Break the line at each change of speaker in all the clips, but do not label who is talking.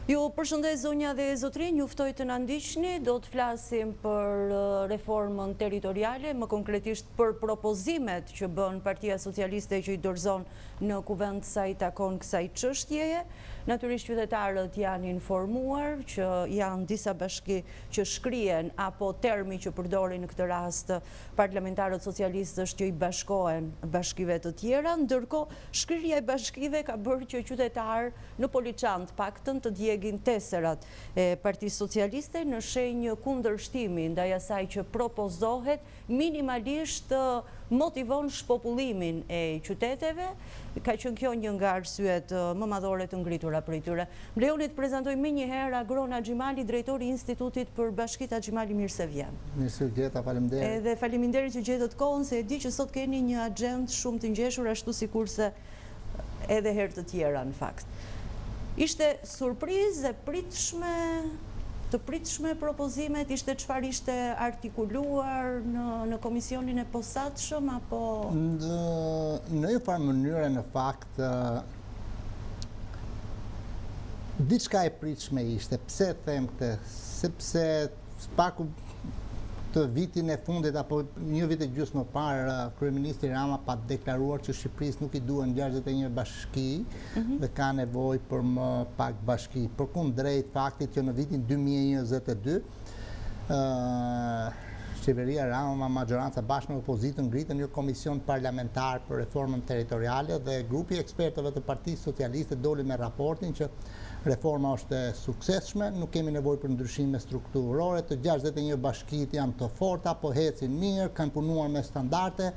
Ju përshëndes zonja dhe zotrinj, ju ftoj të na ndiqni, do të flasim për reformën territoriale, më konkretisht për propozimet që bën Partia Socialiste që i dorëzon në kuvend sa i takon kësaj çështjeje. Natyrisht qytetarët janë informuar që janë disa bashki që shkrihen apo termi që përdorin në këtë rast parlamentarët socialistë është që i bashkohen bashkive të tjera, ndërkohë shkrirja e bashkive ka bërë që qytetarë në Poliçan të paktën të djegin teserat e Partisë Socialiste në shenjë kundërshtimi ndaj asaj që propozohet, minimalisht motivon shpopullimin e qyteteve. Ka qenë kjo një nga arsyet më madhore të ngritura prej tyre. Më lejoni të prezantoj më njëherë Agron Axhimali, drejtori i Institutit për Bashkitë Axhimali, mirë se vjen.
Mirë se gjeta, faleminderit.
Edhe faleminderit që gjetët kohën, se e di që sot keni një agjendë shumë të ngjeshur, ashtu sikurse edhe herë të tjera në fakt. Ishte surprizë të pritshme propozimet, ishte çfarë ishte artikuluar në komisionin e posaçëm apo
në një farë mënyrë në fakt diçka e pritshme ishte. Pse them këtë? Sepse spaku të vitin e fundit apo një vit e gjysmë më parë kryeministri Rama pa deklaruar që Shqipërisë nuk i duhen 61 bashki dhe ka nevojë për më pak bashki. Përkundrejt faktit që në vitin 2022 qeveria Rama, majoranca bashkë me opozitën ngritën një komision parlamentar për reformën territoriale dhe grupi ekspertëve të Partisë Socialiste doli me raportin që reforma është e suksesshme, nuk kemi nevojë për ndryshime strukturore, të 61 bashkitë janë të forta, po ecin mirë, kanë punuar me standarde,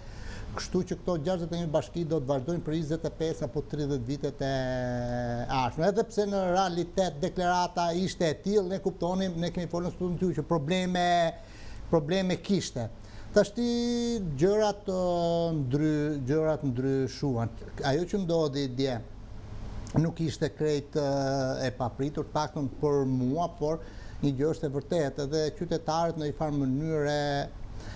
kështu që këto 61 bashkitë do të vazhdojnë për 25 apo 30 vitet e ardhshme. Edhe pse në realitet deklarata ishte e tillë, ne kuptonim, ne kemi folur në studiun që probleme kishte. Tashti gjërat ndryshuan. Ajo që ndodhi dje nuk ishte krejt e papritur, paktën për mua, por një gjë është e vërtetë, edhe qytetarët në një farë mënyrë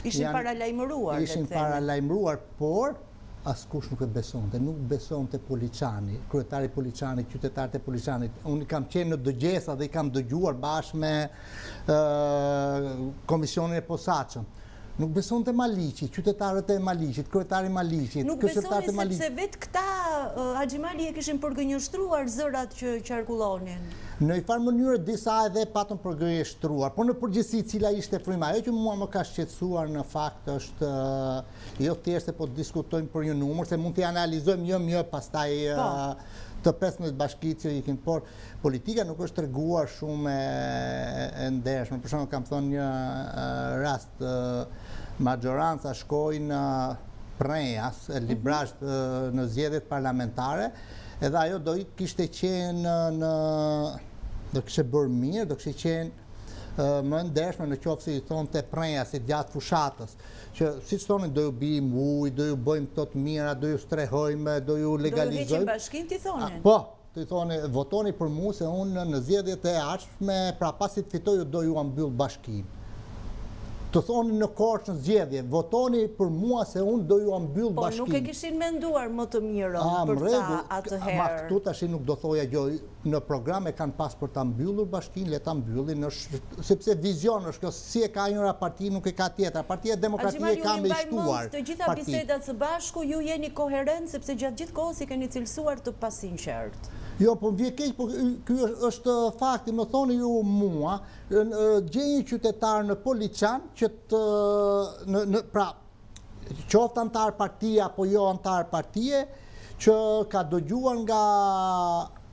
ishin
paralajmëruar, por askush nuk e besonte, nuk besonte Poliçani, kryetari Poliçani, qytetarët e Poliçanit. Unë kam qenë në dëgjesa dhe i kam dëgjuar bashkë me komisionin e posaçëm. Nuk besonte Maliqi, qytetarët e Maliqit, kryetari Maliqit,
nuk besoni sepse vetë këta Axhimali e kishin përgënjeshtruar zërat që qarkullonin.
Në një farë mënyrë disa edhe patën përgënjeshtruar, por në përgjithësi cila ishte fryma. Ajo që mua më ka shqetësuar në fakt është jo thjesht se po diskutojmë për një numër, se mund t'i analizojmë një pastaj të 15 bashkitë që ikin, por politika nuk është treguar shumë e ndershme. Për shembull, kam thënë një rast, majoranca shkoi në Prenjas, librazh në zgjedhjet parlamentare, edhe ajo do kishte qenë do kishte bërë mirë, do kishte qenë më ndershme në qoftë se i thonte Prenjasit gjatë fushatës, që siç thonin do ju bijmë ujë, do ju bëjmë këto të mira, do ju strehojmë, do ju legalizojmë.
Do ju heqim bashkinë, ti thonin?
Po, ti thonin, votoni për mua se unë në zgjedhjet e ardhshme, pra pasi të fitoj do ju ambyll bashkinë. Të thonin në Korçë në zgjedhje, votoni për mua se unë do ju ambyll bashkinë.
Po nuk e kishin menduar më të mirën për ta atëherë.
Ma këtu tash nuk do thoja gjë, në programe kanë pas për ta mbyllur bashkinë, le ta mbyllin, sepse vizion është kjo, si e ka njëra parti, nuk e ka tjetra. Partia Demokratike ka me shtuar.
Të gjitha bisedat së bashku ju jeni koherent sepse gjatë gjithë kohës i keni cilësuar të pasinqertë.
Jo, po vje keq, po ky është fakti, më thoni ju mua, gjej një qytetar në Poliçan që pra qoftë antar partie apo jo antar partie, që ka dëgjuar nga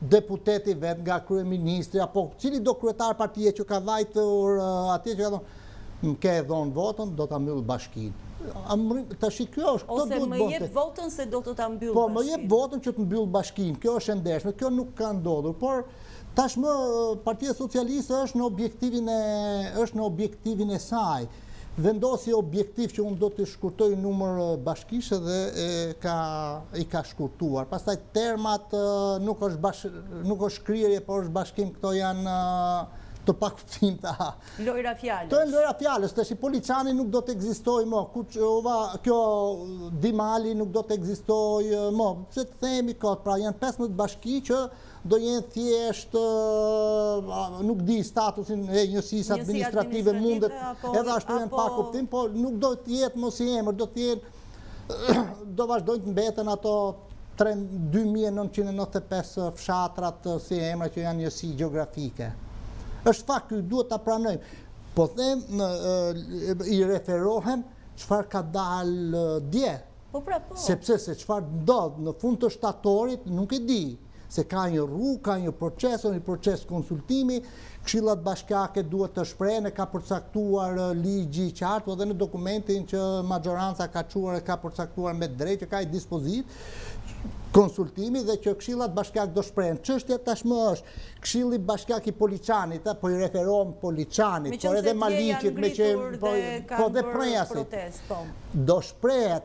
deputeti vet, nga kryeministri apo cili do kryetar partie që ka vajtur atje që ka thonë, më ke dhënë votën, do ta mbyll bashkinë. Tash kjo është,
ose më jep votën se do të ta mbyll bashkinë.
Po, më jep votën që të mbyll bashkinë. Kjo është e ndershme, kjo nuk ka ndodhur, por tashmë Partia Socialiste është në objektivin e saj. Vendosi objektiv që unë do të shkurtoj numër bashkish dhe i ka shkurtuar. Pastaj termat nuk është shkrirje, por është bashkim, këto janë të pakuptimta.
Lojra fjalës.
Të e lojra fjalës, të shi Policani nuk do të egzistoj më, kjo Dimali nuk do të egzistoj më, se të themi këtë, pra janë 15 bashki që do jenë thjesht, nuk di statusin e njësisë administrative mundet, edhe ashtu janë pakuptim, po nuk do të jetë mos i emër, do të jenë, do vazhdojnë të mbeten ato 2995 fshatrat si emra që janë njësi geografike. Është fakt që duhet ta pranojmë. Po them, i referohem çfarë ka dalë dje.
Po pra po.
Sepse se çfarë ndodh në fund të shtatorit nuk e di. Se ka një rrugë, ka një proces konsultimi, këshillat bashkiake duhet të shprehen, ka përcaktuar ligji i qartë, edhe në dokumentin që majoranca ka çuar e ka përcaktuar me drejtë, që ka i dispozit konsultimi dhe që këshillat bashkiake do shprehen. Çështja tashmë është Këshilli Bashkiak i Poliçanit, po i referohem Poliçanit, por edhe Maliqit, me që po dhe Prejasit, do shprehet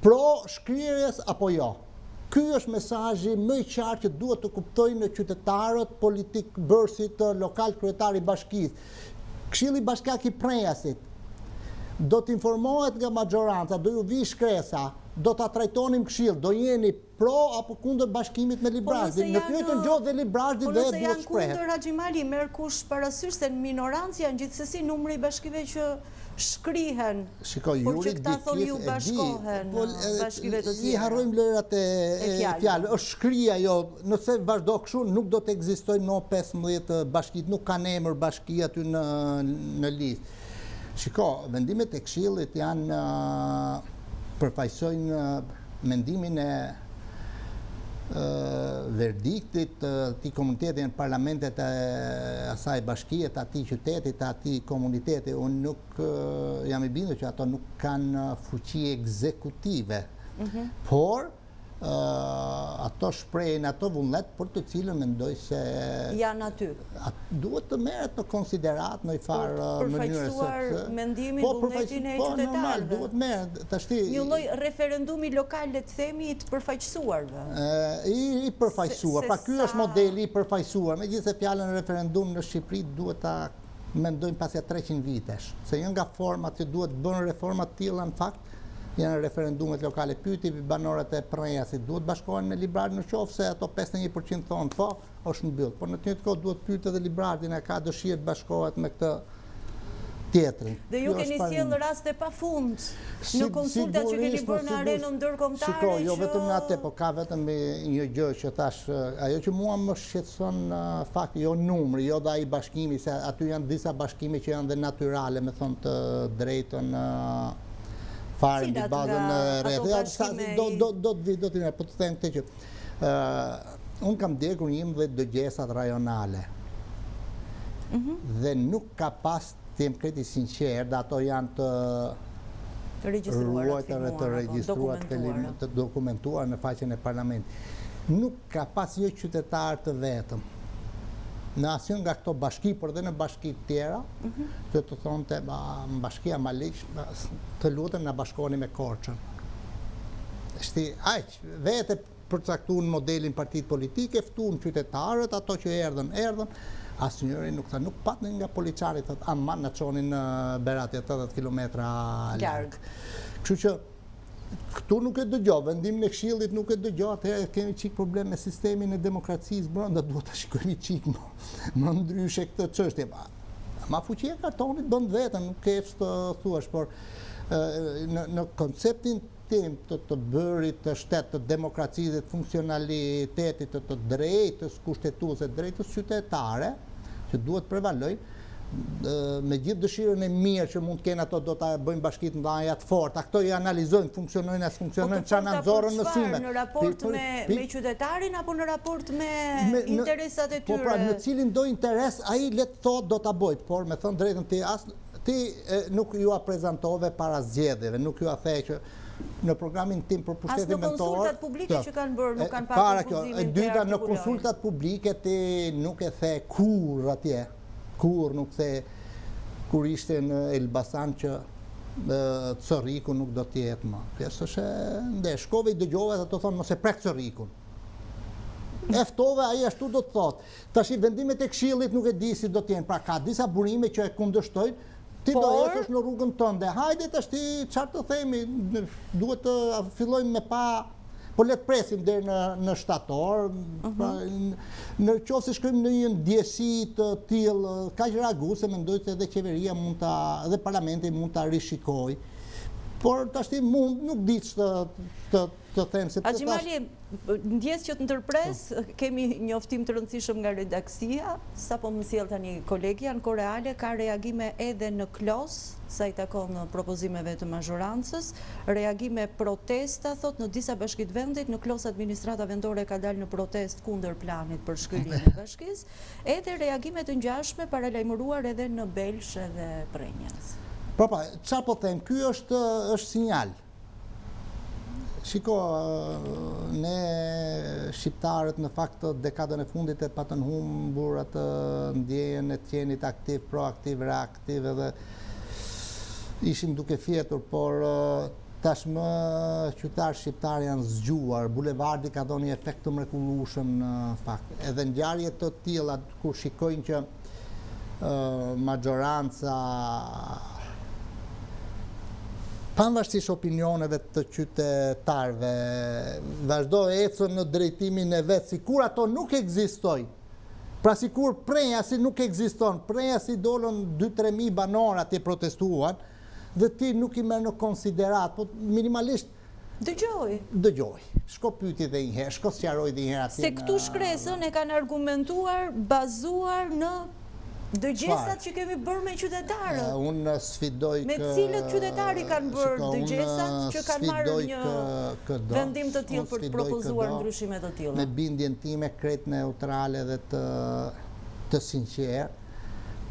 pro shkrirjes apo jo. Ky është mesazhi më i qartë që duhet të kuptojnë në qytetarët politik bërësit lokal kryetari i bashkisë. Këshilli Bashkiak i Prejasit do të informohet nga majoranca, do ju vi shkresa, do ta trajtonim këshill, do jeni pro apo kundër bashkimit me Librazhdin. Në të njëjtën gjuhë dhe Librazhdi dhe duhet shprehet.
Po nëse janë kundër Haxhimali, merr kush parasysh se në minorancë janë gjithsesi numri i bashkive që shkrihen.
Shikoj,
por që këta thonë ju bashkohen bashkive të tjera.
I harrojmë lojrat e fjalës. Është shkria jo, nëse vazhdo kështu nuk do të ekzistojnë më 15 bashkit, nuk kanë emër bashki aty në listë. Shiko, vendimet e Këshillit janë përfaqësojnë mendimin e verdiktit të komunitetit në parlamentet e asaj bashkie, të atij qytetit, të atij komuniteti. Unë nuk jam i bindur që ato nuk kanë fuqi ekzekutive, por ato shprehin ato vullnet për të cilën mendoj se
janë aty.
Duhet të merret në konsiderat në një farë mënyrë.
Përfaqësuar mendimin, vullnetin e qytetarëve.
Duhet merret.
Një lloj referendumi lokal, le të themi, i të përfaqësuarve.
I përfaqësuar. Pra ky është modeli i përfaqësuar. Megjithëse fjalën referendum në Shqipëri duhet ta mendojmë pasja 300 vitesh. Se një nga format që duhet bën reforma të tilla në fakt janë referendumet lokale. Pyeti banorët e Prejasit, duhet bashkohen me Librazhdin, në qoftë se ato 51% thonë po, është mbyll. Por në të njëjtën kohë duhet pyet edhe Librazhdin, a ka dëshirë të bashkohet me këtë tjetrin.
Dhe ju keni sjellë raste pafund në konsultat që keni bërë në arenën ndërkombëtare.
Shikoj, jo vetëm në atë, po ka vetëm një gjë që thash, ajo që mua më shqetëson fakti, jo numri, jo dhe ai bashkimi, se aty janë disa bashkime që janë dhe natyrale, me thonë të drejtën fare në bazën e rrethave. Do të vijë, po të them këtë që unë kam djegur 11 dëgjesat rajonale. Dhe nuk ka pas, të jem kreti sinqer, dhe ato janë të
regjistruar,
të regjistruar, të dokumentuar në faqen e parlamentit. Nuk ka pas një qytetar të vetëm në asnjë nga këto bashki, por dhe në bashki tjera, që të thonte, në bashkia Maliq, të lutem na bashkoni me Korçën. Shti, aq, vete përcaktuan modelin partit politike, ftuan qytetarët, ato që erdhën, asnjëri nuk tha, nuk pat nga Poliçani, thot, aman na çonin në Beratje 80 kilometra larg. Kështu që këtu nuk e dëgjoj, vendimin e Këshillit nuk e dëgjoj, atëherë kemi çik problem me sistemin e demokracisë brenda, duhet ta shikojmë çik më ndryshe këtë çështje. Ma fuqia e kartonit bën vetën, nuk ke të thuash, por në konceptin tim të bërit të shtetë, të demokracisë, të funksionalitetit, të drejtës kushtetuese, drejtës qytetare, që duhet prevalojnë, me gjithë dëshirën e mirë që mund të kenë ato, do ta bëjnë bashkit në dhaja të forta. Këto i analizojnë, funksionojnë, as funksionojnë, që në nëzorën mësime.
Në raport me qytetarin, apo në raport me interesat e tyre?
Po pra, në cilin do interes, a i letë thot do ta bojt, por me thënë drejtën ti nuk ju a prezentove para zgjedhjeve, nuk ju a the që në programin tim për pushtetin mentor.
As në konsultat publike që kanë bërë, nuk kanë parë propozimin të artikulojnë.
Dyta, në konsultat publike ti nuk e the kur atje, kur nuk the, kur ishte në Elbasan që Corriku nuk do t'jetë më. Pjesë është ndesh, shkove i dëgjove dhe të thonë mos e prek Corrikun. Eftove, ai ashtu do të thotë. Tash i vendimet e Këshillit nuk e di si do të jenë. Pra ka disa burime që e kundërshtojnë. Ti do ecësh në rrugën tënde. Hajde tash ti çfarë të themi, duhet të fillojmë me pa. Po le të presim deri në shtator. Në qoftë se shkojmë në një ndjesi të tillë kaq raguese, mendoj se edhe qeveria mund ta dhe parlamenti mund ta rishikojë. Por tash ti nuk di të them se
Axhimali, ndjes që të ndërpres, kemi njoftim të rëndësishëm nga redaksia, sapo më sjell tani kolegi Janë Koreale, ka reagime edhe në KLOS, sa i takon propozimeve të mazhorancës, reagime protesta, thot në disa bashkitë vendit, në KLOS administrata vendore ka dalë në protest kundër planit për shkëlqyen e bashkisë, edhe reagime të ngjashme paralajmëruar edhe në Belsh edhe Prenjas.
Pa, çfarë po them, ky është sinjal. Shiko, ne shqiptarët në fakt dekadën e fundit e patën humbur atë ndjenjën e të qenit aktiv, proaktiv, reaktiv, edhe ishim duke fjetur, por tashmë qytetarë shqiptarë janë zgjuar, bulevardi ka dhënë një efekt të mrekullueshëm në fakt. Edhe ngjarje të tilla kur shikojnë që maggioranza pavarësisht opinioneve të qytetarëve, vazhdo ecën në drejtimin e vet, sikur ato nuk ekzistojnë. Pra sikur Prenjasi nuk ekziston, Prenjasi dolën 2-3 mijë banor atje protestuan, dhe ti nuk i merr në konsiderat, po minimalisht Dëgjoj. Shko pyeti dhe një herë, shko sqaroj dhe një herë atje.
Se këtu shkresën e kanë argumentuar bazuar në dëgjesat që kemi bërë me qytetarët.
Unë sfidoj
me cilët qytetari kanë bërë dëgjesat që kanë marrë një vendim të tillë për të propozuar ndryshime të tilla.
Me bindjen time krejt neutrale dhe të sinqertë,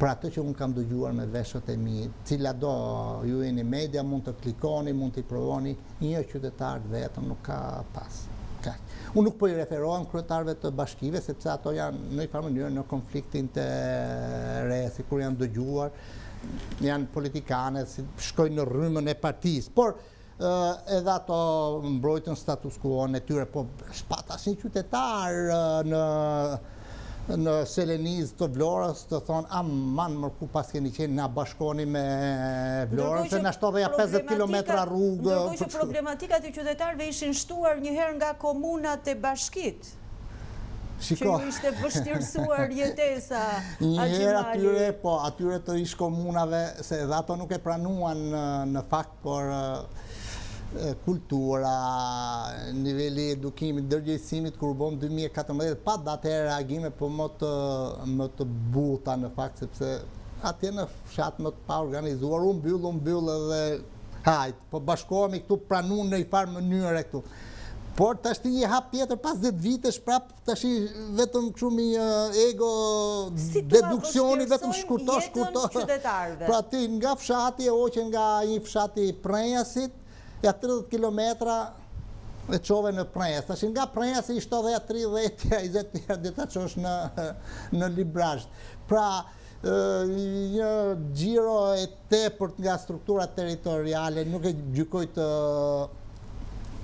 për atë që unë kam dëgjuar me veshët e mi, cila do ju jeni media, mund të klikoni, mund të i provoni, një qytetar vetëm nuk ka pas. Unë nuk po i referohem kryetarëve të bashkive, sepse ato janë në një farë mënyrë në konfliktin të re, si kur janë dëgjuar, janë politikane, si shkojnë në rrymën e partisë. Por edhe ato mbrojtën status quo-n e tyre, po s'pat asnjë qytetar në Seleniz të Vlorës të thonë, aman mërku pas keni qenë na bashkoni me Vlorën, se na shtodheja 50 kilometra rrugë.
Ndërkohë që problematikat e qytetarëve ishin shtuar njëherë nga komunat e bashkit, që ju ishte vështirësuar jetesa.
Njëherë atyre, po atyre të ish komunave, se edhe ato nuk e pranuan në fakt, por kultura, nivelli edukimit, dërgjegjësimit kur bëm 2014, pa datë e reagime, po më të buta në fakt, sepse atje në fshat më të pa organizuar, unë mbyll edhe hajt, po bashkohemi këtu pranun në i farë mënyre këtu. Por tash ti një hap tjetër pas 10 vitesh prap tash vetëm kështu me një ego deduksioni vetëm shkurto. Pra ti nga fshati e hoqe nga një fshati Prenjasit, ja 30 kilometra e qove në Prenjas. Tash nga Prenjas i shtodheja 30-20 dhe ta qosh në Librazh. Pra, një gjiro e tepërt nga struktura territoriale, nuk e gjykoj të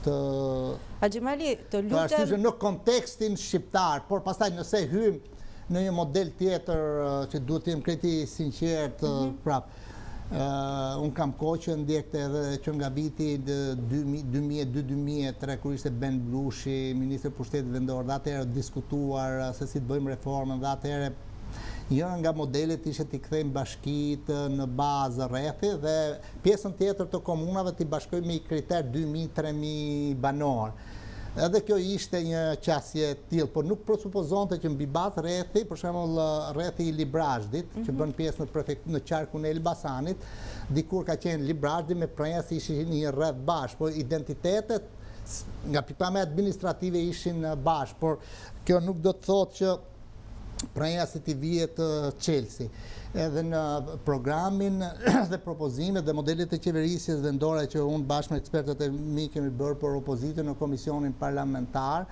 Axhimali, të lutem
në kontekstin shqiptar, por pastaj nëse hym në një model tjetër që duhet të jem kreti sinqert prap. Unë kam kohë që ndjekte edhe që nga viti 2002-2003, kur ishte Ben Blushi, ministri i pushtetit vendor, dhe atëherë diskutuar se si të bëjmë reformën, dhe atëherë njëra nga modelet ishte t'i kthejmë bashkitë në bazë rrethi dhe pjesën tjetër të komunave t'i bashkojmë me kriter 2000-3000 banor. Edhe kjo ishte një qasje tillë, por nuk presupozonte që mbi bazë rrethi, për shembull rrethi i Librazhdit, që bën pjesë në qarkun e Elbasanit, dikur ka qenë Librazhdi me Prenjas ishin një rreth bashkë, por identitetet nga pikpamja administrative ishin bashkë, por kjo nuk do të thotë që Prenjasit i vihet Chelsea. Edhe në programin dhe propozimet dhe modelet e qeverisjes vendore që unë bashkë me ekspertët e mi kemi bërë për opozitën në komisionin parlamentar,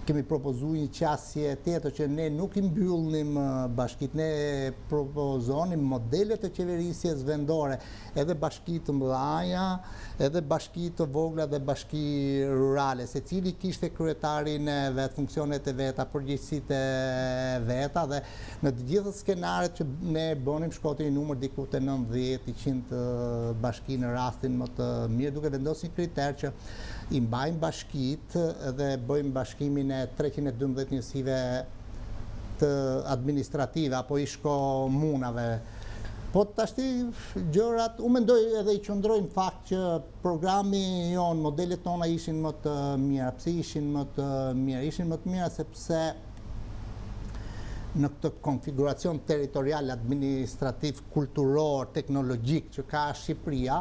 kemi propozu një qasje tjetër që ne nuk i mbyllnim bashkit, ne propozonim modelet të qeverisjes vendore, edhe bashki të mëdhaja, edhe bashki të vogla dhe bashki rurale, se cili kishte kryetarin e vetë, funksionet e veta, përgjegjësitë e veta, dhe në të gjithë skenaret që ne bënim shkoti një numër diku të 90-100 bashki në rastin më të mirë, duke vendosur një kriter që i mbajmë bashkit dhe bëjmë bashkimin e 312 njësive të administrative apo ish komunave. Po tashti gjërat, u mendoj edhe i qëndroj në fakt që programi jonë, modelet tona ishin më të mira. Pse ishin më të mira? Ishin më të mira sepse në këtë konfiguracion territorial, administrativ, kulturor, teknologjik që ka Shqipëria,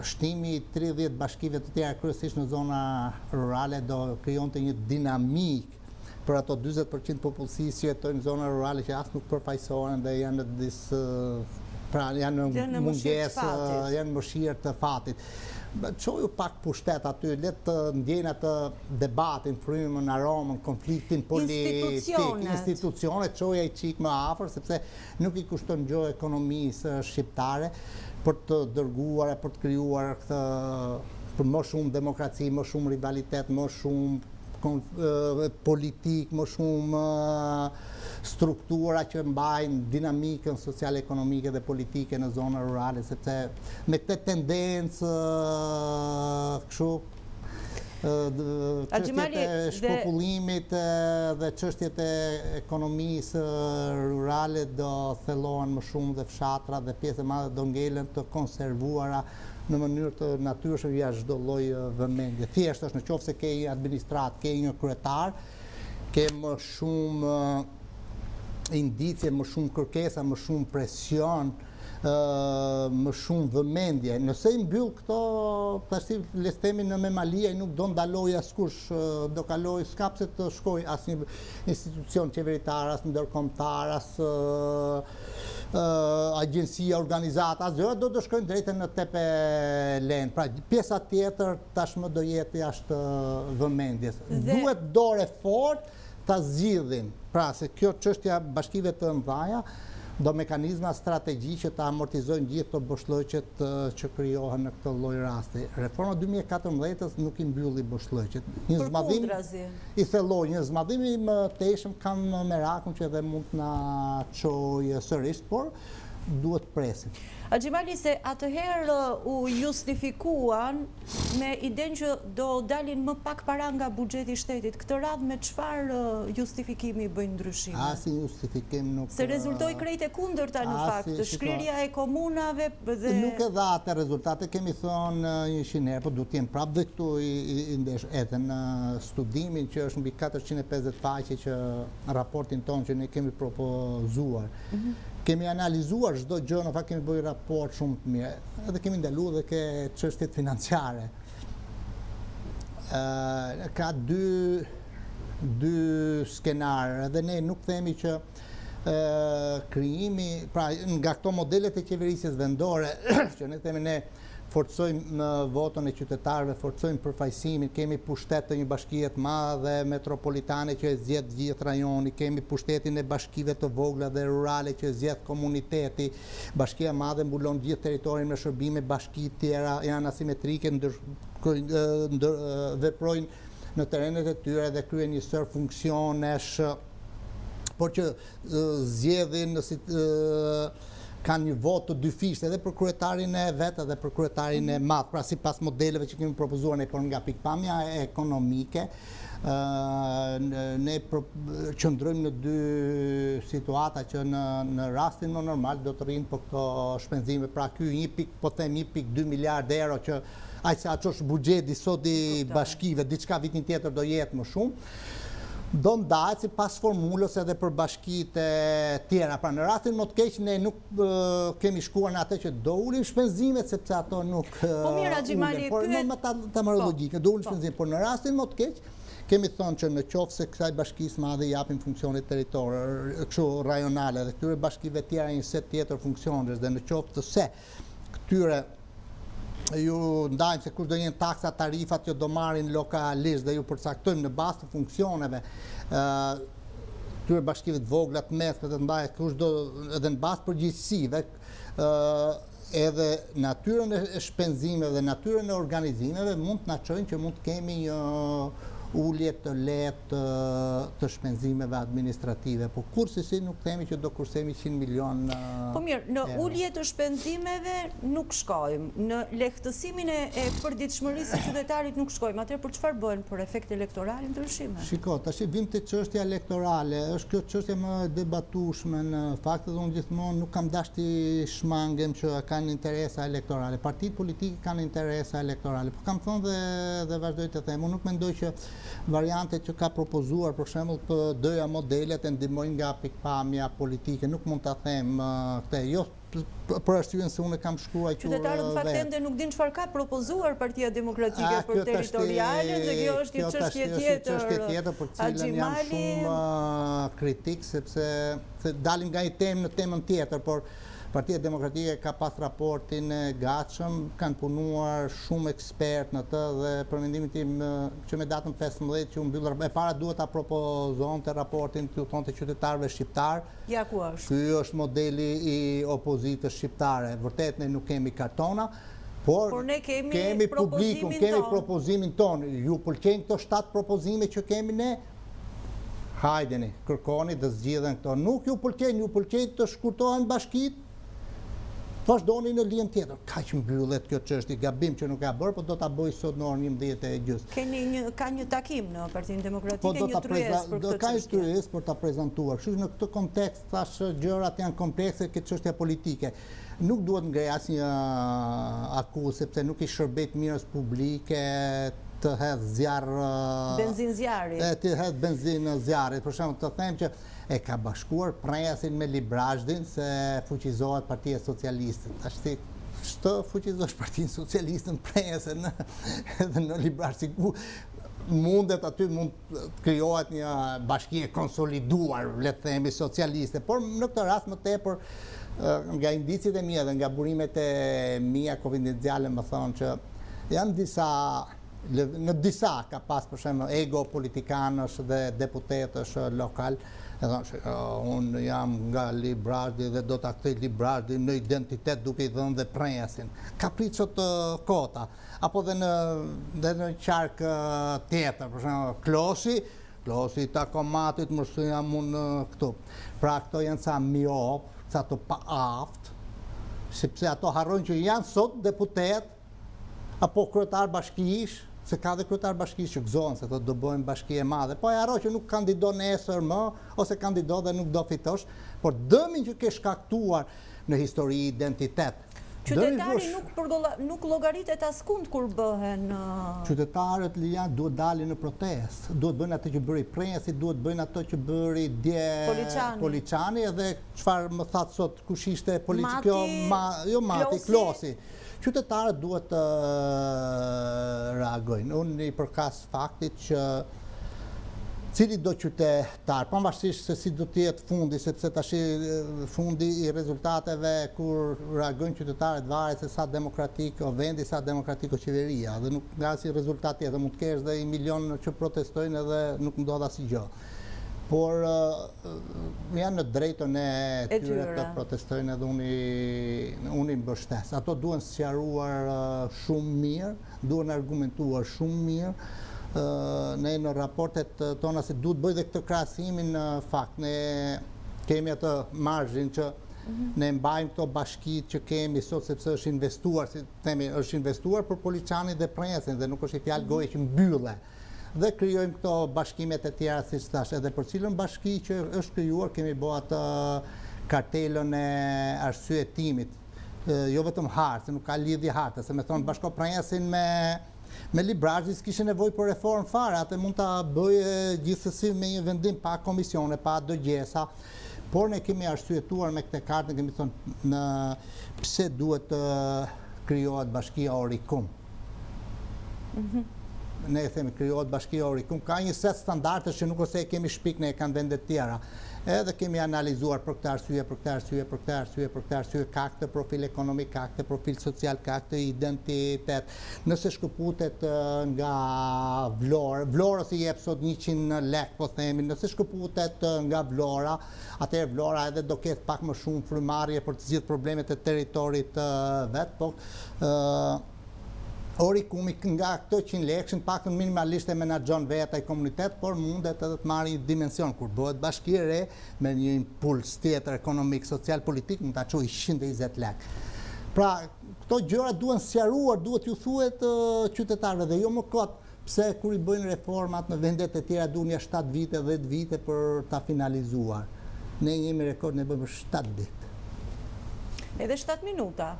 shtimi 30 bashkive të tjera kryesisht në zona rurale do krijonte një dinamik për ato 40% popullsisë që jetojnë në zona rurale që as nuk përfaqësohen dhe janë në disë pra janë në mungesë, janë mëshirë të fatit. Çoju pak pushtet aty, le të ndjejnë atë debatin, frymën, aromën, konfliktin politik, institucionet, çoja i çik më afër sepse nuk i kushton gjë ekonomisë shqiptare për të dërguar e për të krijuar këtë për më shumë demokraci, më shumë rivalitet, më shumë politik, më shumë struktura që mbajnë dinamikën social-ekonomike dhe politike në zona rurale, sepse me këtë tendencë kështu çështjet e shpopullimit dhe çështjet e ekonomisë rurale do thellohen më shumë dhe fshatra dhe pjesë e madhe do ngelen të konservuara në mënyrë të natyrshme jashtë çdo lloj vëmendje. Thjesht është në qoftë se ke një administrat, ke një kryetar, ke më shumë indicje, më shumë kërkesa, më shumë presion, më shumë vëmendje. Nëse i mbyll këto, tash le të themi në Memalia nuk do ndaloj askush, do kaloj s'ka pse të shkoj asnjë institucion qeveritar, as ndërkombëtar, as agjencia, organizata, asgjë, do të shkojnë drejtë në tepe lend. Pra pjesa tjetër tashmë do jetë jashtë vëmendjes. Duhet dorë fort ta zgjidhin. Pra se kjo çështja bashkive të mëdha do mekanizma strategjik që ta amortizojnë gjithë të boshllëqet që krijohen në këtë lloj rasti. Reforma 2014 nuk i mbylli boshllëqet. Një zmadhim i thelloi, një zmadhim i mëtejshëm kam merakun që edhe mund të na çojë sërish, por duhet presim.
Axhimali, se atëherë u justifikuan me idenë që do dalin më pak para nga buxheti i shtetit. Këtë radhë me çfarë justifikimi bëjnë ndryshime?
Asnjë justifikim nuk.
Se rezultoi krejt e kundërta në fakt, shkrirja e komunave dhe
nuk e dha atë rezultate, kemi thonë 100 herë, po duhet të jem prapë dhe këtu i ndesh edhe në studimin që është mbi 450 faqe që raportin tonë që ne kemi propozuar. Kemi analizuar çdo gjë, në fakt kemi bërë raport shumë të mirë, edhe kemi ndaluar edhe ke çështjet financiare. Ka dy skenarë, edhe ne nuk themi që krijimi, pra nga këto modelet e qeverisjes vendore, që ne themi ne forcojmë votën e qytetarëve, forcojmë përfaqësimin, kemi pushtet të një bashkie të madhe metropolitane që e zgjedh gjithë rajoni, kemi pushtetin e bashkive të vogla dhe rurale që e zgjedh komuniteti, bashkia e madhe mbulon gjithë territorin me shërbime, bashki tjera janë asimetrike, veprojnë në terrenet e tyre dhe kryen një sër funksionesh, por që zgjedhin kanë një vot të dyfishtë edhe për kryetarin e vetë edhe për kryetarin e madh, pra sipas modeleve që kemi propozuar ne, por nga pikpamja ekonomike, ne qëndrojmë në dy situata që në rastin më normal do të rrinë për këto shpenzime, pra ky 1.2 miliardë euro që aq sa është buxheti sot i bashkive, diçka vitin tjetër do jetë më shumë. Do ndahet sipas formulës edhe për bashkitë tjera. Pra në rastin më të keq ne nuk kemi shkuar në atë që do ulim shpenzimet sepse ato nuk
Po mirë, Axhimali,
por me ta marrë logjikën, do ulim shpenzimet, por në rastin më të keq kemi thonë që në qoftë se kësaj bashkisë madhe japim funksione territorë, kështu rajonale dhe këtyre bashkive tjera një set tjetër funksionesh dhe në qoftë se këtyre ju ndajmë se kush do jenë taksa, tarifat që do marrin lokalisht dhe ju përcaktojmë në bazë të funksioneve këtyre bashkive të vogla, të mesme, të ndaje, kush do edhe në bazë përgjegjësive, edhe natyrën e shpenzimeve dhe natyrën e organizimeve mund të na çojnë që mund të kemi një ullje të lehtë të shpenzimeve administrative, po kurse nuk themi që do kursemi 100 milion
Po mirë, në ullje të shpenzimeve nuk shkojmë, në lehtësimin e përditshmërisë së qytetarit nuk shkojmë, atëherë për çfarë bëhen, për efekt elektoral ndryshime?
Shiko, tash vim te çështja elektorale, është kjo çështje më e debatueshme në fakt dhe unë gjithmonë nuk kam dashur të shmangem që kanë interesa elektorale. Partitë politike kanë interesa elektorale, po kam thënë dhe vazhdoj të them, unë nuk mendoj që variantet që ka propozuar, për shembull, të doja modelet e ndihmojnë nga pikpamja politike, nuk mund ta them këtë, jo për arsyeën se unë kam shkruar që
qytetarët në fakt ende nuk dinë çfarë ka propozuar Partia Demokratike për territoriale dhe kjo është një çështje tjetër
për cilën jam shumë kritik sepse dalim nga një temë në temën tjetër, por Partia Demokratike ka pas raportin e gatshëm, kanë punuar shumë ekspert në të dhe për mendimin tim që me datën 15 që u mbyll e para duhet ta propozonte raportin t'u thonte qytetarëve shqiptar.
Ja ku është.
Ky është modeli i opozitës shqiptare. Vërtet ne nuk kemi kartona, por
ne kemi
publikun, kemi propozimin ton. Ju pëlqejnë këto 7 propozime që kemi ne? Hajdeni, kërkoni të zgjidhen këto. Nuk ju pëlqejnë të shkurtohen bashkitë. Vazhdoni në lijen tjetër. Kaq mbyllet kjo çështje, gabim që nuk ka bërë, po do ta bëj sot në orën 11:30.
Ka një takim në Partinë Demokratike, një tryezë për këtë çështje.
Ka një tryezë për ta prezantuar. Kështu që në këtë kontekst thash gjërat janë komplekse, këtë çështje politike. Nuk duhet ngrej asnjë akuzë sepse nuk i shërbet mirës publike të hedh zjarr
benzinë zjarrit.
Të hedh benzinë zjarrit. Për shembull, të them që e ka bashkuar Prejasin me Librazhdin se fuqizohet Partia Socialiste. Tash ti ç'të fuqizosh Partinë Socialiste në Prejasën edhe në Librazhdin mundet aty mund krijohet një bashki e konsoliduar, le të themi, socialiste, por në këtë rast më tepër nga indicit e mia dhe nga burimet e mia konfidenciale më thonë që janë në disa ka pas për shembull ego politikanësh dhe deputetësh lokal e thonë që unë jam nga Librazhdi dhe do ta kthej Librazhdin në identitet duke i dhënë dhe Prejasin. Ka pritur të kota. Apo dhe në qark tjetër, për shembull Klosi Takomatit mësoj jam unë këtu. Pra këto janë ca miop, ca të paaft, sepse ato harrojnë që janë sot deputet apo kryetar bashkish, se ka dhe kryetar bashkish që gëzohen se do bëhen bashki e madhe, po e harro që nuk kandido nesër më, ose kandido dhe nuk do fitosh, por dëmin që ke shkaktuar në histori identitet.
Qytetari nuk llogaritet askund kur bëhen.
Qytetarët duhet dalin në protestë, duhet bëjnë atë që bëri Prejasi, duhet bëjnë ato që bëri dje Poliçani edhe çfarë më thatë sot kush ishte politikë, Mati, Klosi. Qytetarët duhet të reagojnë. Unë i përkas faktit që cili do qytetar, pavarësisht se si do të jetë fundi, sepse tash fundi i rezultateve kur reagojnë qytetarët varet se sa demokratik o vendi, sa demokratik o qeveria, dhe nuk nga si rezultat tjetër mund të kesh dhe 1 milion që protestojnë edhe nuk ndodh asgjë. Por janë në drejtën e tyre të protestojnë edhe unë i mbështes. Ato duhen sqaruar shumë mirë, duhen argumentuar shumë mirë. Ne në raportet tona se duhet bëj dhe këtë krahasimin në fakt. Ne kemi atë marzhin që ne mbajmë këto bashkitë që kemi sot sepse është investuar, si themi, është investuar për Poliçanin dhe Prejasin dhe nuk është i fjalë goje që mbylle. Dhe krijojmë këto bashkimet e tjera siç thash, edhe për cilën bashki që është krijuar kemi bërë atë kartelën e arsyetimit. Jo vetëm hartë, se nuk ka lidhje hartë, se me thonë bashko Prejasin me Librazhdin s'kishte nevojë për reformë fare, atë mund ta bëjë gjithsesi me një vendim pa komisione, pa dëgjesa. Por ne kemi arsyetuar me këtë kartë, kemi thonë pse duhet të krijohet bashkia Orikum. ne e themi krijohet bashkia Oricum, ka një set standardesh që nuk ose e kemi shpik ne kanë vendet tjera. Edhe kemi analizuar për këtë arsye, ka këtë profil ekonomik, ka këtë profil social, ka këtë identitet. Nëse shkëputet nga Vlora si jep sot 100 lek, po themi, nëse shkëputet nga Vlora, atëherë Vlora edhe do ketë pak më shumë frymarrje për të zgjidhur problemet e territorit vet, po Oricumi nga këto 100 lekë, paktën minimalisht e menaxhon vetë ai komunitet, por mundet edhe të marrë një dimension kur bëhet bashki e re me një impuls tjetër ekonomik, social, politik, mund ta çojë 120 lekë. Pra, këto gjëra duhen sqaruar, duhet ju thuhet qytetarëve dhe jo më kot pse kur i bëjnë reformat në vendet e tjera duhen ja 7 vite, 10 vite për ta finalizuar. Ne jemi rekord, ne bëjmë 7 ditë.
Edhe 7 minuta.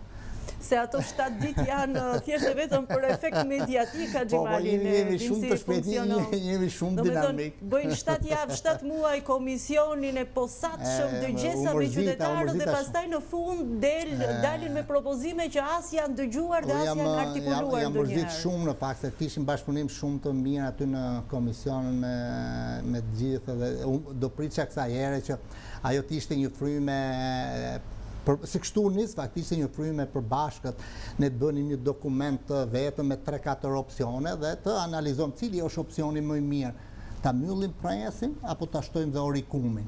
Se ato 7 ditë janë thjesht vetëm për efekt mediatik, Xhimali,
jemi shumë të shpejtë, jemi shumë dinamik.
Bëjnë 7 javë, 7 muaj komisionin e posaçëm, dëgjesa me qytetarët dhe pastaj në fund dalin me propozime që as janë dëgjuar dhe as janë artikuluar ndonjëherë.
Jam mërzit shumë në fakt se kishim bashkëpunim shumë të mirë aty në komisionin me të gjithë dhe do pritja kësaj here që ajo të ishte një fryme. Se kështu faktisht një fryme përbashkët, ne të bënim një dokument vetëm me 3-4 opsione dhe të analizojmë cili është opsioni më i mirë. Ta mbyllim presin apo ta shtojmë dhe Oricumin.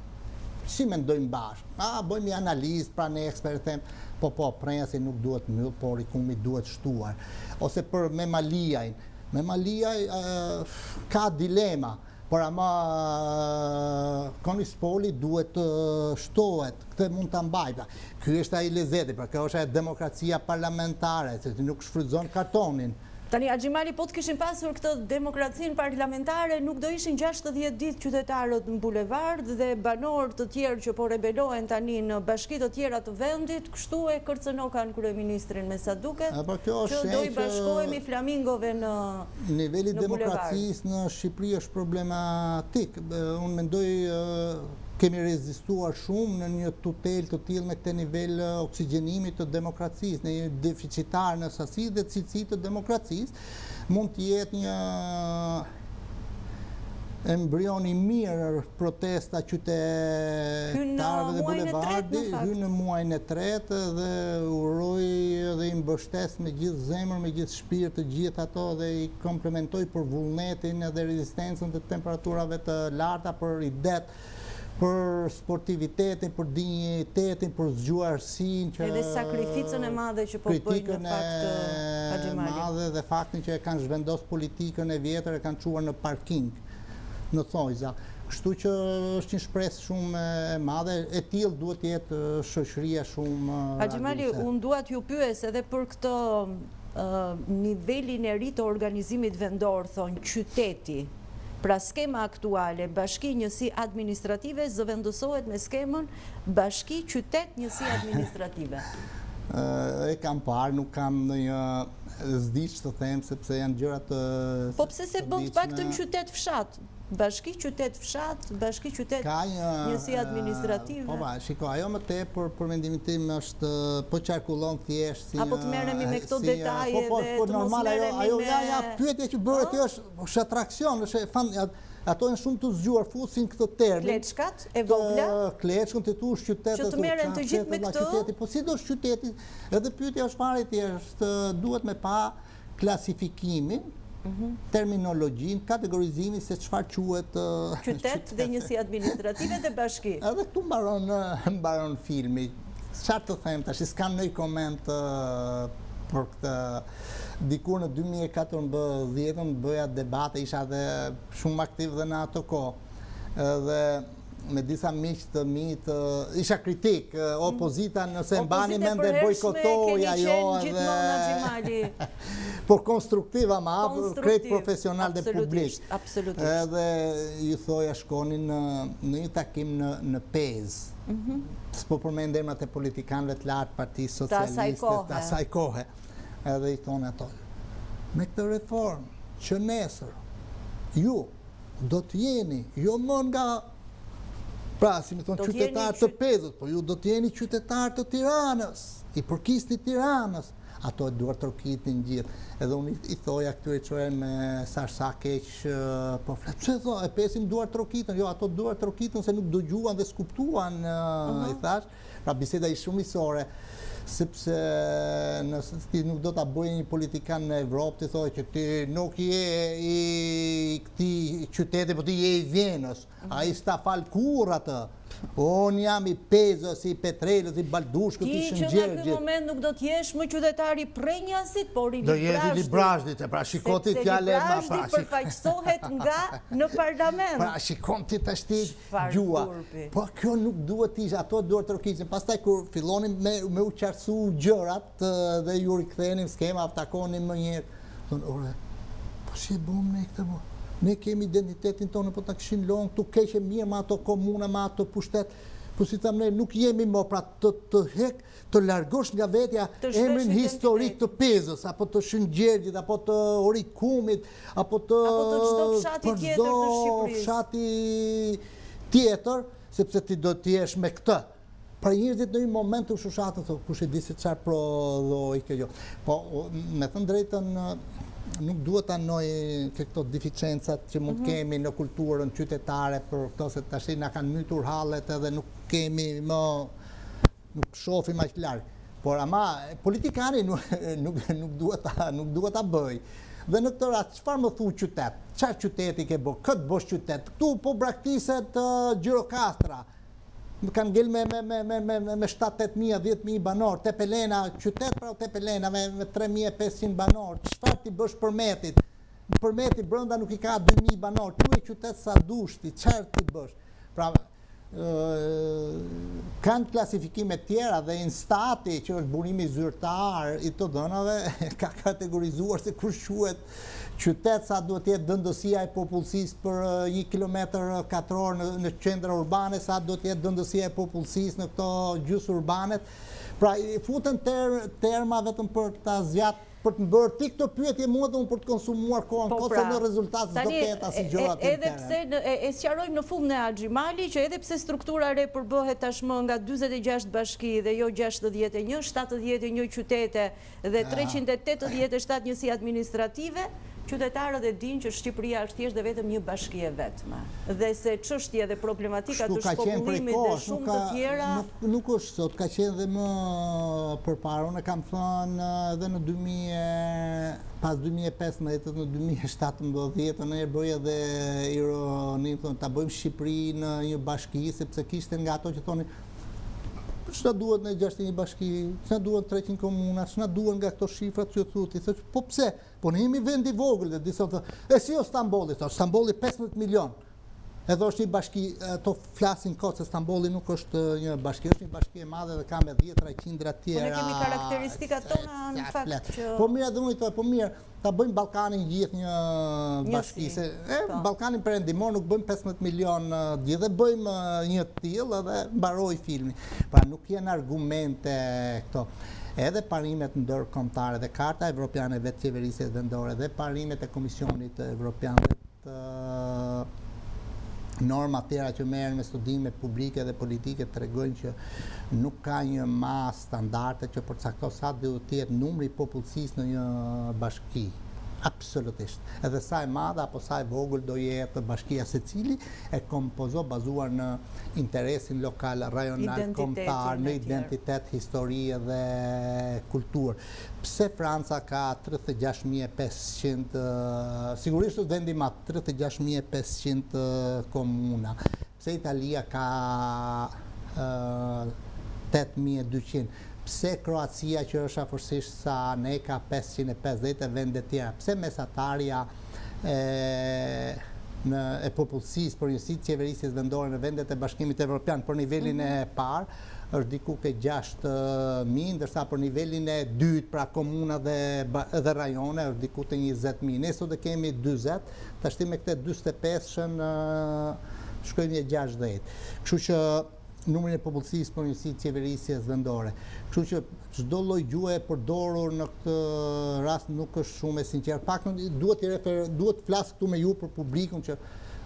Si mendojmë bashkë? Bëjmë një analizë, pra ne ekspert them, po presin nuk duhet mbyll, po Oricumi duhet shtuar. Ose për me Maliaj ka dilema. Por ama Konispoli duhet shtohet, këtë mund të mbajta. Ky është ai lezeti, pra kjo është demokracia parlamentare, se nuk shfrytëzon kartonin.
Tani, Xhimali, po të kishin pasur këtë demokracinë parlamentare, nuk do ishin 60 ditë qytetarët në bulevard dhe banorë të tjerë që po rebelohen tani në bashki të tjera të vendit, kështu e kërcënokan kryeministrin me sa duket, që do i bashkohemi flamingove në bulevard.
Niveli demokracisë në Shqipëri është problematik. Unë mendoj kemi rezistuar shumë në një tutel të tillë me këtë nivel oksigjenimit të demokracisë, në një deficitar në sasi dhe cilësi të demokracisë, mund të jetë një embrion i mirë protesta qytetarëve dhe bulevardi, hynë në muajin e tretë dhe uroj dhe i mbështes me gjithë zemër, me gjithë shpirt të gjithë ato dhe i komplementoj për vullnetin dhe rezistencën të temperaturave të larta, për idet, për sportivitetin, për dinjitetin, për zgjuarsinë që
edhe sakrificën e madhe që po bëjnë në fakt Xhimali.
Madhe dhe faktin që e kanë zhvendos politikën e vjetër, e kanë çuar në parking, në thojza. Kështu që është një shpresë shumë e madhe, e tillë duhet të jetë shoqëria shumë.
Xhimali, unë dua t'ju pyes edhe për këtë nivelin e ri të organizimit vendor, thonë qyteti. Pra skema aktuale, bashki njësi administrative, zëvendësohet me skemën bashki qytet njësi administrative.
E kam parë, nuk kam në një zdiq të them, sepse janë gjërat të...
Po pse se bën të paktën qytet fshat? Bashki qytet fshat, bashki qytet njësi administrative.
Po shiko, ajo më tepër për mendimin tim është po qarkullon thjesht si...
Apo të merremi me këto detaje dhe të mos merremi me...
Ajo pyetje që bëhet kjo është atraksion, ato janë shumë të zgjuar, fusin këtë termin.
Kleçkat e vogla?
Kleçkën të tush qytetet...
Që të merren të gjithë me këtë?
Po si do është qyteti? Edhe pyetja është fare thjesht, duhet me pa klasifikimin, terminologjin, kategorizimin se çfarë quhet
qytet dhe njësi administrative dhe bashki.
Edhe këtu mbaron filmi. Çfarë të them tash, s'kam ndonjë koment për këtë. Dikur në 2014 bëja debate, isha dhe shumë aktiv dhe në ato kohë. Dhe me disa miqë të mi isha kritik, opozita nëse mbani mende bojkotoj ajo
dhe...
Por konstruktiva ma, krejt profesional dhe publik. Edhe ju thoja shkonin në një takim në Pez. S'po përmend emrat e politikanëve të lartë Partisë Socialiste të asaj kohe. Edhe i thonë ato, me këtë reformë që nesër ju do të jeni, jo më nga pra, si më thonë qytetarë të Pezët, po ju do të jeni qytetarë të Tiranës, i përkisti Tiranës, ato duhet trokitin gjithë. Edhe unë i thoja këtyre çojën me sa keq po flet. Pse thon, e pesin duart trokitën, jo ato duart trokitën se nuk dëgjuan dhe skuptuan, i thash. Pra biseda ishte shumë misore, sepse nëse ti nuk do ta bëje një politikan në Evropë, ti thoj që ti nuk je i këtij qyteti, po ti je i Vienës. Ai s'ta fal kurrë atë. Unë jam i Pezës, i Petrelës, i Baldushkut, i Shëngjergjit.
Ti që në këtë moment nuk do t'jesh më qytetari Prenjasit, por i
Do jesh i Librazhdit, pra shiko ti fjalë ma
pra. Sepse Librazhdi përfaqësohet nga në parlament.
Pra shikon ti tash ti gjua. Po kjo nuk duhet të ishte, ato duhet trokisin. Pastaj kur fillonim me u qartësu gjërat dhe ju rikthenim skema, takonim më njëherë. Thonë, ore, po si e bëm ne këtë mo? Ne kemi identitetin tonë, po ta kishin lënë këtu keqe mirë me ato komuna, me ato pushtet. Po si tham ne, nuk jemi më pra të largosh nga vetja emrin historik të Pezës, apo të Shëngjergjit, apo të Orikumit, apo të
çdo fshati tjetër të Shqipërisë.
Fshati tjetër, sepse ti do të jesh me këtë. Pra njerëzit në një moment të shushatën, kush e di se çfarë prodhoi kjo. Po, me thënë drejtën, nuk duhet anoj këto deficiencat që mund kemi në kulturën qytetare, për këto se tash na kanë mytur hallet edhe nuk kemi më, nuk shohim aq larg. Por ama politikani nuk duhet ta bëj. Dhe në këtë rast çfarë më thu qytet? Çfarë qyteti ke bë? Këtë bosh qytet. Ktu po braktiset Gjirokastra. Më kanë ngel me 7-8.000, 10.000 banor. Tepelena, qytet pra Tepelena me 3.500 banor. Çfarë ti bësh Përmetit? Përmeti brenda nuk i ka 2.000 banor. Tu e qytet sa dush ti, çfarë ti bësh? Pra kanë klasifikime tjera dhe Instati, që është burimi zyrtar i të dhënave, ka kategorizuar se kush quhet qytet, sa duhet jetë dëndësia e popullsisë për 1 kilometër katror në qendra urbane, sa duhet jetë dëndësia e popullsisë në këto gjysë urbanet. Pra i futen terma vetëm për ta zgjat, për të bërë ti këtë pyetje mua dhe unë për të konsumuar kohën, se në rezultat s'do ketë asnjë gjëra të
edhe pse e sqarojmë në fund në Axhimali që edhe pse struktura e re përbëhet tashmë nga 46 bashki dhe jo 61, 71 qytete dhe 387 njësi administrative, qytetarët e dinë që Shqipëria është thjesht dhe vetëm një bashki e vetme. Dhe se çështja dhe problematika të shpopullimit dhe shumë të tjera...
Nuk është sot, ka qenë dhe më përpara. Unë kam thënë edhe në pas 2015, në 2017, në e bëj edhe ironin, ta bëjmë Shqipëri në një bashki, sepse kishte nga ato që thoni ç'na duhet në 61 bashki, ç'na duhet 300 komuna, ç'na duhet nga këto shifrat që thotë. Thotë, po pse? Po ne jemi vend i vogël, dhe disa thotë, e si o Stambolli, thotë, Stambolli 15 milion. Edhe është një bashki, ato flasin kot se Stambolli nuk është një bashki, është një bashki e madhe dhe ka me 10 qindra tjera.
Ne kemi karakteristikat tona në fakt që...
Po mirë, edhe unë i thoj, po mirë, ta bëjmë Ballkanin gjithë një bashki, se Ballkanin perëndimor nuk bëjmë 15 milion gjithë, dhe bëjmë një të tillë edhe mbaroi filmi. Pra nuk janë argumente këto. Edhe parimet ndërkombëtare dhe Karta Evropiane e vetë qeverisjes vendore dhe parimet e Komisionit Evropian norma tjera që merren me studime publike dhe politike tregojnë që nuk ka një masë standarde që përcakton sa duhet të jetë numri i popullsisë në një bashki. Absolutisht. Edhe sa e madhe apo sa e vogël do jetë bashkia, secili e kompozo bazuar në interesin lokal, rajonal, kombëtar, në identitet, histori dhe kulturë. Pse Franca ka 36.500, sigurisht është vendi ma 36.500 komuna. Pse Italia ka 8.200. Pse Kroacia, që është afërsisht sa ne, ka 550 vende tjera? Pse mesatarja e popullsisë për njësitë qeverisjes vendore në vendet e Bashkimit Evropian për nivelin e parë është diku ke 6.000, ndërsa për nivelin e dytë, pra komuna dhe rajone, është diku të 20.000. Ne sot e kemi 20, tashti me këte 25-shën shkojmë 60. Kështu që numrin e popullsisë për njësitë qeverisjes vendore. Kështu që çdo lloj gjuhë e përdorur në këtë rast nuk është shumë e sinqert. Pak duhet flas këtu me ju për publikun që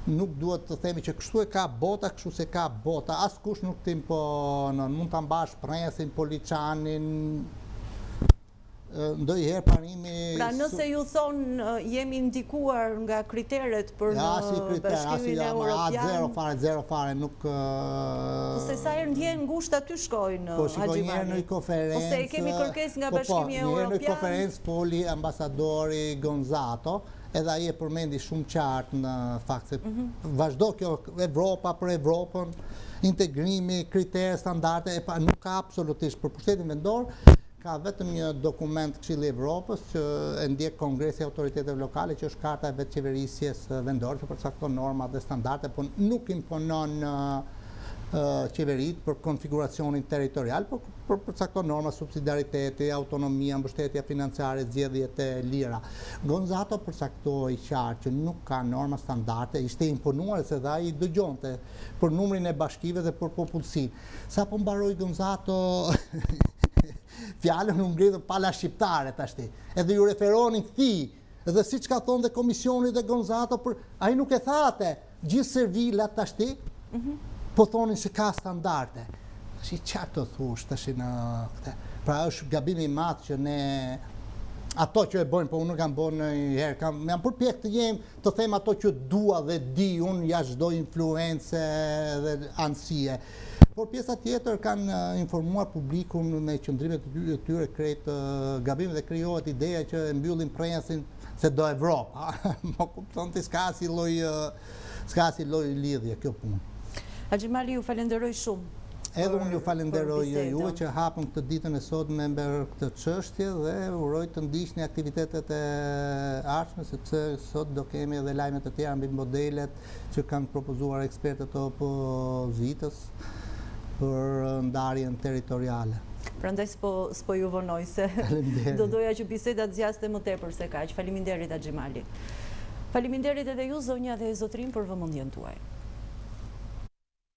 nuk duhet të themi që kështu e ka bota, kështu se ka bota. Askush nuk të imponon. Mund ta mbash Prensin, Poliçanin, ndonjëherë parimi...
Pra nëse ju thonë jemi ndikuar nga kriteret për në Bashkimin Evropian...
Zero fare, nuk...
Ose sa herë ndjen ngusht aty shkojnë,
Haxhimani? Njërë në konferencë...
Ose kemi kërkes nga Bashkimi Evropian?
Njërë në konferencë poli ambasadori Gonzato, edhe ai e përmendi shumë qartë në fakt se vazhdo kjo Evropa për Evropën, integrimi, kritere, standarde, nuk ka absolutisht për pushtetin vendor, ka vetëm një dokument Këshilli i Evropës që e ndjek Kongresi i Autoriteteve Lokale, që është karta e vetë qeverisjes vendore, që përcakton norma dhe standarde, por nuk imponon qeverit për konfiguracionin territorial, por përcakton norma subsidiariteti, autonomia, mbështetja financiare, zgjedhjet e lira. Gonzato përcaktoi qartë që nuk ka norma standarde, ishte imponuar se dhe ai dëgjonte për numrin e bashkive dhe për popullsinë. Sa po mbaroi Gonzato fjallën unë ngritën pala shqiptare tashti, edhe ju referonin këtij, edhe si që ka thonë dhe komisioni dhe Gonzato, a i nuk e thate, gjithë servilat tashti, po thonin se ka standarde. Si qartë të thush tashi në këte. Pra është gabimi i madh që ne, ato që e bojnë, po unë kam bojnë një herë, jam përpjek të të them ato që dua dhe di unë jashtë çdo influence dhe anësie. Por pjesa tjetër kanë informuar publikun me qëndrimet e tyre krejt gabime dhe krijohet ideja që e mbyllin presin se do Evropa. Mo kupton ti s'ka si lloj lidhje kjo punë.
Haxhimali, ju falenderoj shumë.
Edhe unë ju falenderoj juve që hapëm këtë ditën e sot me mber këtë çështje dhe uroj të ndiqni aktivitetet e ardhshme, sepse sot do kemi edhe lajme të tjera mbi modelet që kanë propozuar ekspertët e opozitës për ndarjen territoriale.
Prandaj s'po ju vonoj se do doja që biseda të zgjaste më tepër se kaq. Faleminderit Haxhimali. Faleminderit edhe ju zonja dhe zotrin për vëmendjen tuaj.